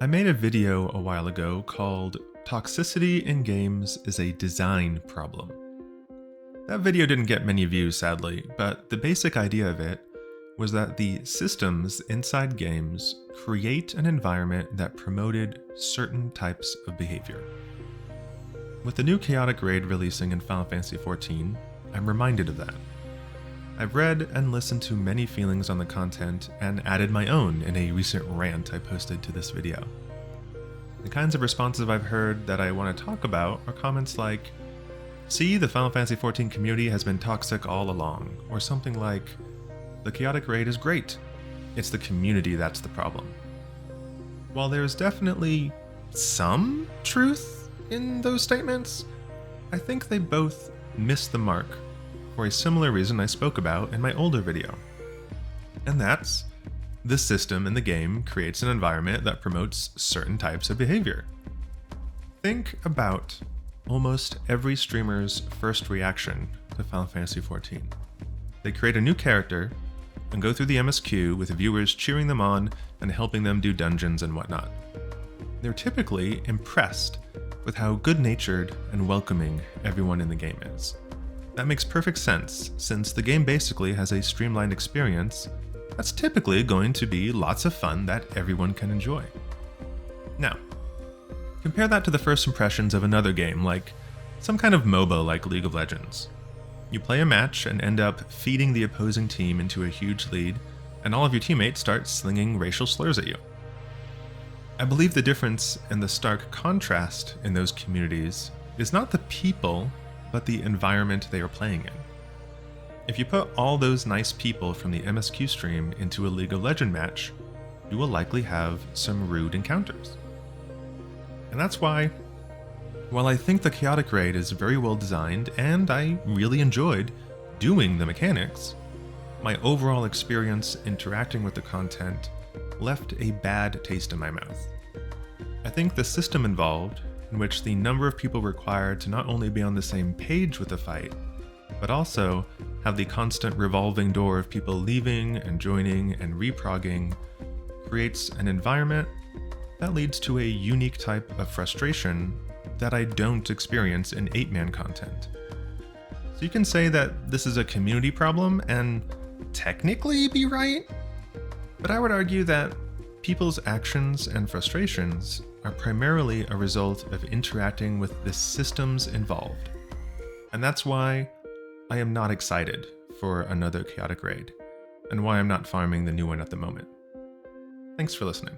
I made a video a while ago called Toxicity in Games is a Design Problem. That video didn't get many views, sadly, but the basic idea of it was that the systems inside games create an environment that promoted certain types of behavior. With the new Chaotic Raid releasing in Final Fantasy XIV, I'm reminded of that. I've read and listened to many feelings on the content and added my own in a recent rant I posted to this video. The kinds of responses I've heard that I want to talk about are comments like, "See, the Final Fantasy XIV community has been toxic all along," or something like, "The Chaotic Raid is great. It's the community that's the problem." While there's definitely some truth in those statements, I think they both miss the mark for a similar reason I spoke about in my older video. And that's, the system in the game creates an environment that promotes certain types of behavior. Think about almost every streamer's first reaction to Final Fantasy XIV. They create a new character and go through the MSQ with viewers cheering them on and helping them do dungeons and whatnot. They're typically impressed with how good-natured and welcoming everyone in the game is. That makes perfect sense, since the game basically has a streamlined experience that's typically going to be lots of fun that everyone can enjoy. Now, compare that to the first impressions of another game, like some kind of MOBA like League of Legends. You play a match and end up feeding the opposing team into a huge lead, and all of your teammates start slinging racial slurs at you. I believe the difference and the stark contrast in those communities is not the people, but the environment they are playing in. If you put all those nice people from the MSQ stream into a League of Legends match, you will likely have some rude encounters. And that's why, while I think the Chaotic Raid is very well designed and I really enjoyed doing the mechanics, my overall experience interacting with the content left a bad taste in my mouth. I think the system involved, in which the number of people required to not only be on the same page with the fight, but also have the constant revolving door of people leaving and joining and reprogging, creates an environment that leads to a unique type of frustration that I don't experience in 8-man content. So you can say that this is a community problem and technically be right, but I would argue that people's actions and frustrations are primarily a result of interacting with the systems involved. And that's why I am not excited for another Chaotic Raid, and why I'm not farming the new one at the moment. Thanks for listening.